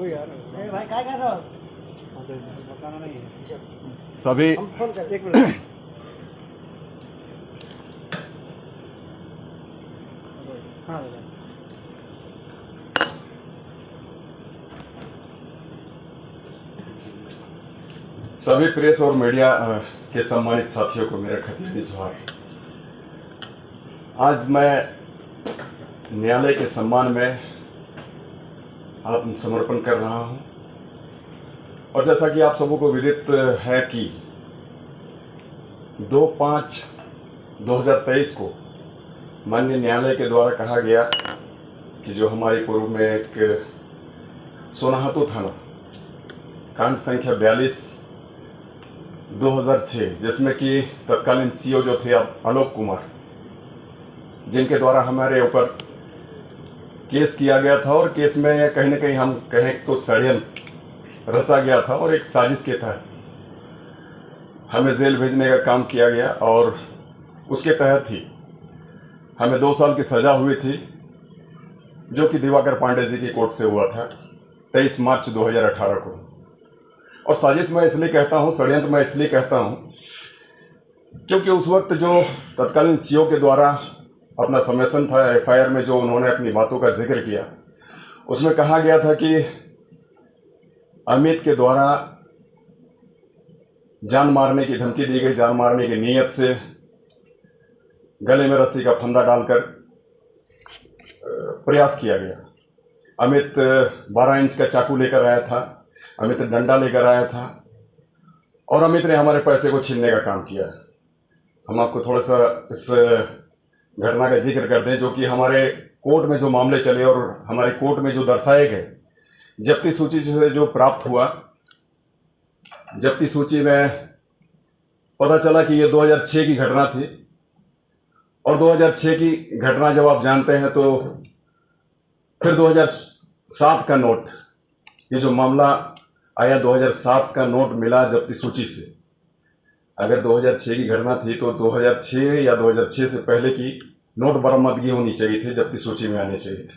भाई क्या कर रहा हो? बताना नहीं है सभी हम फोन कर एक मिनट। हाँ दादा। सभी प्रेस और मीडिया के सम्मानित साथियों को मेरा खतीब जोहार। आज मैं न्यायालय के सम्मान में आत्मसमर्पण कर रहा हूं और जैसा कि आप सबों को विदित है कि 2/5/2023 को माननीय न्यायालय के द्वारा कहा गया कि जो हमारे पूर्व में एक सोनाहातू थाना कांड संख्या 42/2006 जिसमें कि तत्कालीन सीओ जो थे आलोक कुमार, जिनके द्वारा हमारे ऊपर केस किया गया था और केस में कहीं ना कहीं हम कहें तो षड्यंत्र रचा गया था और एक साजिश के तहत हमें जेल भेजने का काम किया गया और उसके तहत ही हमें 2 साल की सज़ा हुई थी, जो कि दिवाकर पांडे जी की कोर्ट से हुआ था 23 मार्च 2018 को। और साजिश मैं इसलिए कहता हूँ, षड्यंत्र मैं इसलिए कहता हूँ क्योंकि उस वक्त जो तत्कालीन सीओ के द्वारा अपना सबमिशन था एफआईआर में, जो उन्होंने अपनी बातों का जिक्र किया, उसमें कहा गया था कि अमित के द्वारा जान मारने की धमकी दी गई, जान मारने की नीयत से गले में रस्सी का फंदा डालकर प्रयास किया गया। अमित 12 इंच का चाकू लेकर आया था, अमित डंडा लेकर आया था और अमित ने हमारे पैसे को छीनने का काम किया। हम आपको थोड़ा सा इस घटना का जिक्र कर दें, जो कि हमारे कोर्ट में जो मामले चले और हमारे कोर्ट में जो दर्शाए गए, जब्ती सूची से जो प्राप्त हुआ, जब्ती सूची में पता चला कि ये 2006 की घटना थी और 2006 की घटना जब आप जानते हैं तो फिर 2007 का नोट, ये जो मामला आया 2007 का नोट मिला जब्ती सूची से। अगर 2006 की घटना थी तो 2006 या 2006 से पहले की नोट बरामदगी होनी चाहिए थी, जब्ती सूची में आने चाहिए थे।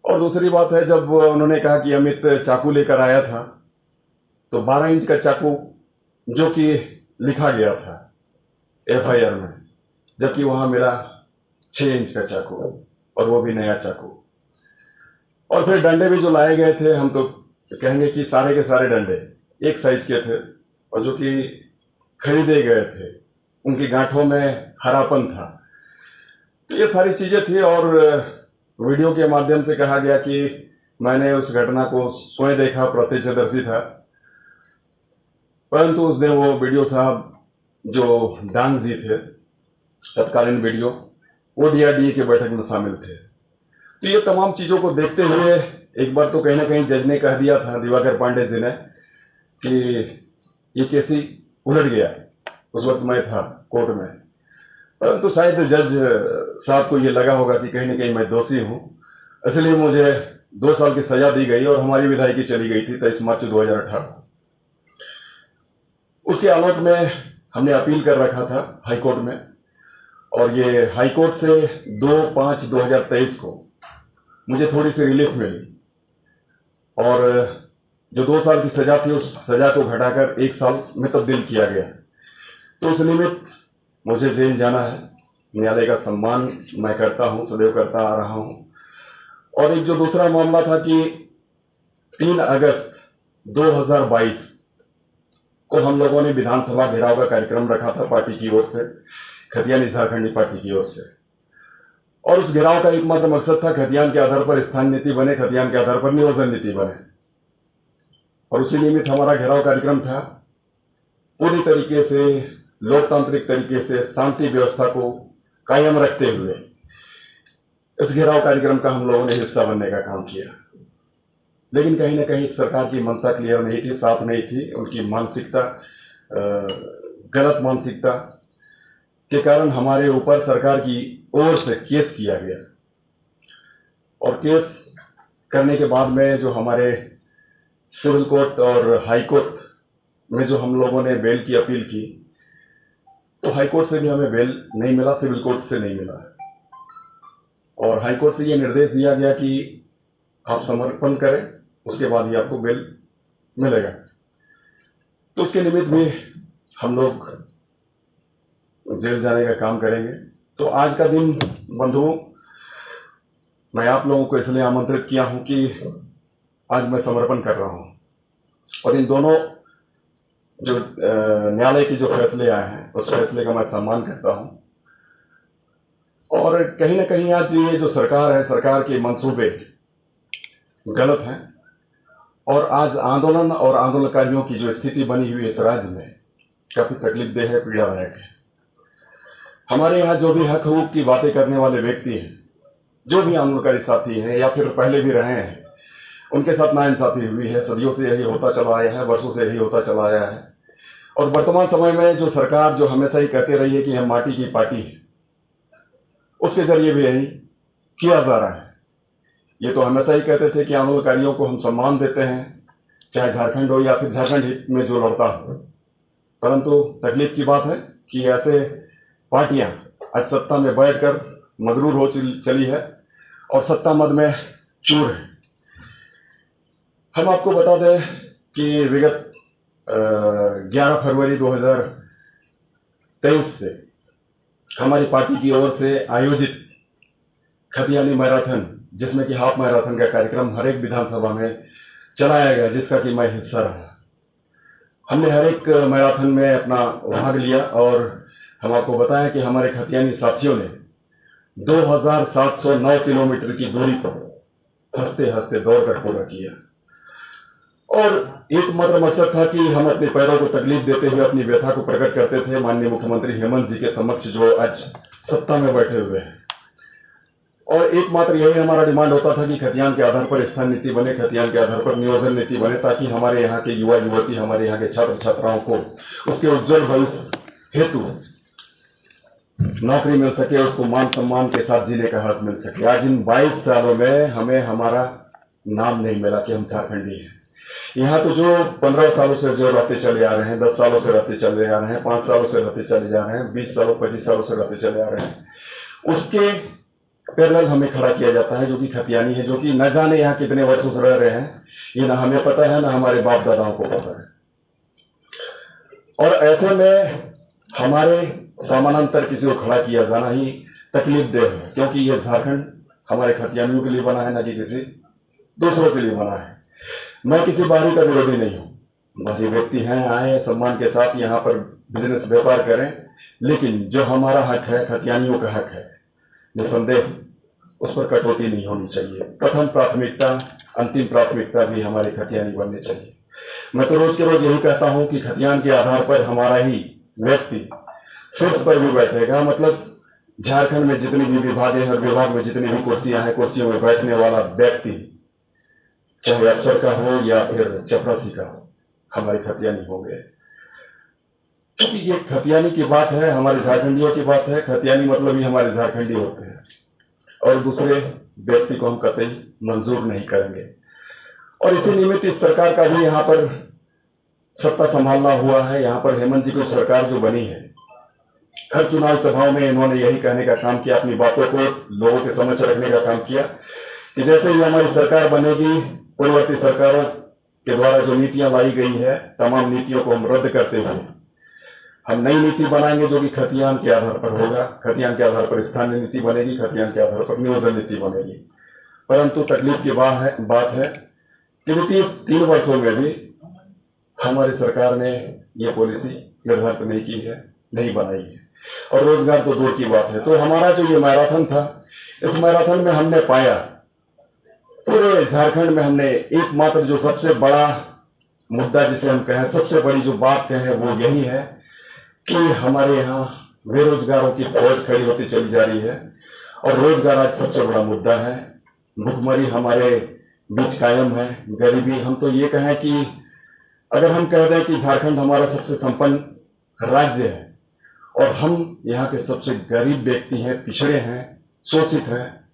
और दूसरी बात है, जब उन्होंने कहा कि अमित चाकू लेकर आया था तो 12 इंच का चाकू जो कि लिखा गया था एफआईआर में, जबकि वहां मिला 6 इंच का चाकू और वो भी नया चाकू। और फिर डंडे भी जो लाए गए थे, हम तो कहेंगे कि सारे के सारे डंडे एक साइज के थे और जो कि खरीदे गए थे, उनकी गांठों में हरापन था। तो ये सारी चीजें थी और वीडियो के माध्यम से कहा गया कि मैंने उस घटना को स्वयं देखा, प्रत्यक्षदर्शी था। परंतु उस दिन वो वीडियो साहब जो डांग जी थे, तत्कालीन वीडियो, वो डीआरडीए की बैठक में शामिल थे। तो ये तमाम चीजों को देखते हुए एक बार तो कहीं ना कहीं जज ने कह दिया था, दिवाकर पांडे जी ने, कि ये केस ही उलट गया। उस वक्त मैं था कोर्ट में, परंतु शायद जज साहब को ये लगा होगा कि कहीं ना कहीं मैं दोषी हूं, इसलिए मुझे 2 साल की सजा दी गई और हमारी विधायकी चली गई थी 23 मार्च 2018। उसके आलोक में हमने अपील कर रखा था हाईकोर्ट में और ये हाईकोर्ट से 2/5/2023 को मुझे थोड़ी सी रिलीफ मिली और जो 2 साल की सजा थी उस सजा को घटाकर 1 साल में तब्दील किया गया। तो उस निमित्त मुझे जेल जाना है। न्यायालय का सम्मान मैं करता हूं, सदैव करता आ रहा हूं। और एक जो दूसरा मामला था कि 3 अगस्त 2022 को हम लोगों ने विधानसभा घेराव का कार्यक्रम रखा था पार्टी की ओर से, खतियानी झारखंडी पार्टी की ओर से। और उस घेराव का एकमात्र मकसद था खतियान के आधार पर स्थानीय नीति बने, खतियान के आधार पर नियोजन नीति बने। और उसी निमित्त हमारा घेराव कार्यक्रम था। पूरी तरीके से लोकतांत्रिक तरीके से शांति व्यवस्था को कायम रखते हुए इस घेराव कार्यक्रम का हम लोगों ने हिस्सा बनने का काम किया। लेकिन कहीं ना कहीं सरकार की मंशा क्लियर नहीं थी, साफ नहीं थी। उनकी मानसिकता, गलत मानसिकता के कारण हमारे ऊपर सरकार की ओर से केस किया गया। और केस करने के बाद में जो हमारे सिविल कोर्ट और हाई कोर्ट में जो हम लोगों ने बेल की अपील की, तो हाई कोर्ट से भी हमें बेल नहीं मिला, सिविल कोर्ट से नहीं मिला। और हाई कोर्ट से ये निर्देश दिया गया कि आप समर्पण करें, उसके बाद ही आपको बिल मिलेगा। तो उसके निमित्त भी हम लोग जेल जाने का काम करेंगे। तो आज का दिन बंधुओं, मैं आप लोगों को इसलिए आमंत्रित किया हूं कि आज मैं समर्पण कर रहा हूं और इन दोनों जो न्यायालय के जो फैसले आए हैं उस फैसले का मैं सम्मान करता हूं। और कहीं ना कहीं आज ये जो सरकार है, सरकार के मंसूबे गलत हैं और आज आंदोलन और आंदोलनकारियों की जो स्थिति बनी हुई है इस राज्य में काफी तकलीफदेह है, पीड़ादायक है। हमारे यहाँ जो भी हक हकूक की बातें करने वाले व्यक्ति हैं, जो भी आंदोलनकारी साथी हैं या फिर पहले भी रहे हैं, उनके साथ नाइंसाफी हुई है। सदियों से यही होता चला आया है, वर्षों से यही होता चला आया है। और वर्तमान समय में जो सरकार जो हमेशा ही कहते रही है कि हम माटी की पार्टी है, उसके जरिए भी यही किया जा रहा है। ये तो हमेशा ही कहते थे कि आंदोलनकारियों को हम सम्मान देते हैं, चाहे झारखंड हो या फिर झारखंड हित में जो लड़ता हो। परंतु तकलीफ की बात है कि ऐसे पार्टियां आज सत्ता में बैठकर मगरूर हो चली है और सत्ता मद में चूर है। हम आपको बता दें कि विगत 11 फरवरी 2023 से हमारी पार्टी की ओर से आयोजित खतियानी मैराथन, जिसमें कि हाफ मैराथन का कार्यक्रम हर एक विधानसभा में चलाया गया, जिसका कि मैं हिस्सा रहा। हमने हर एक मैराथन में अपना भाग लिया और हम आपको बताएं कि हमारे खतियानी साथियों ने 2709 किलोमीटर की दूरी को हंसते हंसते दौड़कर पूरा किया और एकमात्र मकसद था कि हम अपने पैरों को तकलीफ देते हुए अपनी व्यथा को प्रकट करते थे माननीय मुख्यमंत्री हेमंत जी के समक्ष, जो आज सत्ता में बैठे हुए हैं। और एकमात्र यही हमारा डिमांड होता था कि खतियान के आधार पर स्थान नीति बने, खतियान के आधार पर नियोजन नीति बने, ताकि हमारे यहाँ के युवा युवती, हमारे यहाँ के छात्र छात्राओं को उसके उज्जवल भविष्य हेतु नौकरी मिल सके, उसको मान सम्मान के साथ जीने का हक मिल सके। आज इन 22 सालों में हमें हमारा नाम नहीं मिला कि हम झारखंडी हैं। यहाँ तो जो 15 सालों से जो रहते चले आ रहे हैं, 10 सालों से रहते चले आ रहे हैं, 5 सालों से रहते चले जा रहे हैं, 20 सालों 25 सालों से रहते चले आ रहे हैं, उसके पैरेलल हमें खड़ा किया जाता है, जो कि खतियानी है, जो कि न जाने यहाँ कितने वर्षों से रह रहे हैं। ये ना हमें पता है, ना हमारे बाप दादाओं को पता है। और ऐसे में हमारे समानांतर किसी को खड़ा किया जाना ही तकलीफदेह है, क्योंकि ये झारखंड हमारे खतियानियों के लिए बना है, ना कि किसी दूसरों के लिए बना है। मैं किसी बाहरी का विरोधी नहीं हूँ। बाहरी व्यक्ति हैं, आए सम्मान के साथ यहाँ पर बिजनेस व्यापार करें, लेकिन जो हमारा हक है, खतियानियों का हक है, निसंदेह उस पर कटौती नहीं होनी चाहिए। प्रथम प्राथमिकता, अंतिम प्राथमिकता भी हमारी खतियानी बननी चाहिए। मैं तो रोज के रोज यही कहता हूं कि खतियान के आधार पर हमारा ही व्यक्ति शीर्ष पर भी बैठेगा। मतलब झारखंड में जितने भी विभाग है, हर विभाग में जितनी भी कुर्सियां हैं, कुर्सियों में बैठने वाला व्यक्ति चाहे अफसर का हो या फिर चपरासी का हो, हमारी खतियानी हो गए। क्योंकि ये खतियानी की बात है, हमारे झारखंडियों की बात है। खतियानी मतलब ही हमारे झारखंडी होते हैं और दूसरे व्यक्ति को हम कतई मंजूर नहीं करेंगे। और इसी निमित्त इस सरकार का भी यहाँ पर सत्ता संभालना हुआ है। यहाँ पर हेमंत जी की सरकार जो बनी है, हर चुनाव सभाओं में इन्होंने यही कहने का काम किया, अपनी बातों को लोगों के समक्ष रखने का काम किया कि जैसे ही हमारी सरकार बनेगी, पूर्ववर्ती सरकारों के द्वारा जो नीतियां लाई गई है, तमाम नीतियों को हम रद्द करते हुए हम नई नीति बनाएंगे, जो कि खतियान के आधार पर होगा। खतियान के आधार पर स्थानीय नीति बनेगी, खतियान के आधार पर नियोजन नीति बनेगी। परंतु तकलीफ की बात है कि 3 वर्षों में भी हमारी सरकार ने यह पॉलिसी निर्धारित नहीं की है, नहीं बनाई है। और रोजगार तो दूर की बात है। तो हमारा जो ये मैराथन था, इस मैराथन में हमने पाया, पूरे झारखंड में हमने एकमात्र जो सबसे बड़ा मुद्दा जिसे हम कहें, सबसे बड़ी जो बात कहें, वो यही है कि हमारे यहाँ बेरोजगारों की फौज खड़ी होती चली जा रही है और रोजगार आज सबसे बड़ा मुद्दा है। भुखमरी हमारे बीच कायम है, गरीबी। हम तो ये कहें कि अगर हम कह दें कि झारखंड हमारा सबसे संपन्न राज्य है और हम यहाँ के सबसे गरीब व्यक्ति हैं, पिछड़े हैं, शोषित हैं,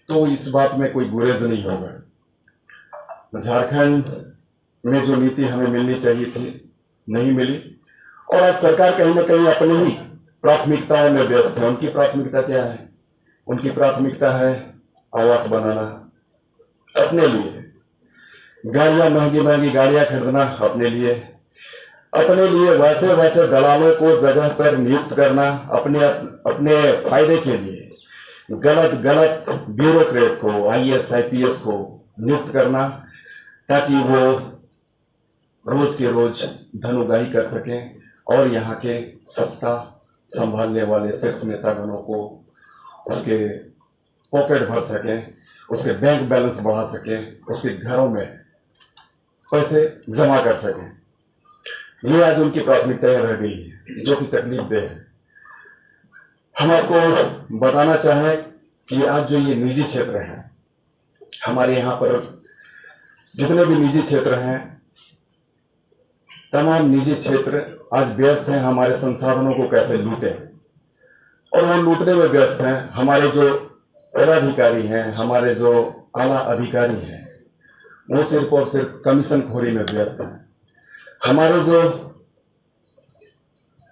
तो इस बात में कोई गुरेज नहीं होगा। झारखंड में जो नीति हमें मिलनी चाहिए थी, नहीं मिली। और आज सरकार कहीं ना कहीं अपनी ही प्राथमिकताओं में व्यस्त है। उनकी प्राथमिकता क्या है? उनकी प्राथमिकता है आवास बनाना, अपने लिए, गाड़ियां महंगी महंगी गाड़ियां खरीदना अपने लिए वैसे वैसे दलालों को जगह पर नियुक्त करना अपने अपने फायदे के लिए, गलत गलत ब्यूरोक्रेट को, आईएएस आईपीएस को नियुक्त करना ताकि वो रोज के रोज धन उगाही कर सकें और यहाँ के सत्ता संभालने वाले शीर्ष नेतागणों को उसके पॉकेट भर सकें, उसके बैंक बैलेंस बढ़ा सकें, उसके घरों में पैसे जमा कर सकें। ये आज उनकी प्राथमिकताएं रह गई है, जो कि तकलीफ देह है। हम आपको बताना चाहें कि आज जो ये निजी क्षेत्र हैं, हमारे यहाँ पर जितने भी निजी क्षेत्र हैं, तमाम निजी क्षेत्र आज व्यस्त हैं हमारे संसाधनों को कैसे लूटें, और वो लूटने में व्यस्त हैं। हमारे जो पदाधिकारी हैं, हमारे जो आला अधिकारी हैं, वो सिर्फ और सिर्फ कमीशन खोरी में व्यस्त हैं। हमारे जो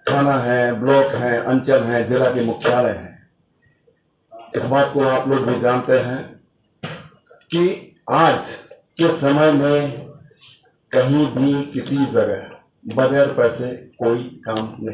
थाना है, ब्लॉक हैं, अंचल हैं, जिला के मुख्यालय हैं, इस बात को आप लोग भी जानते हैं कि आज के समय में कहीं भी किसी जगह बगैर पैसे कोई काम नहीं।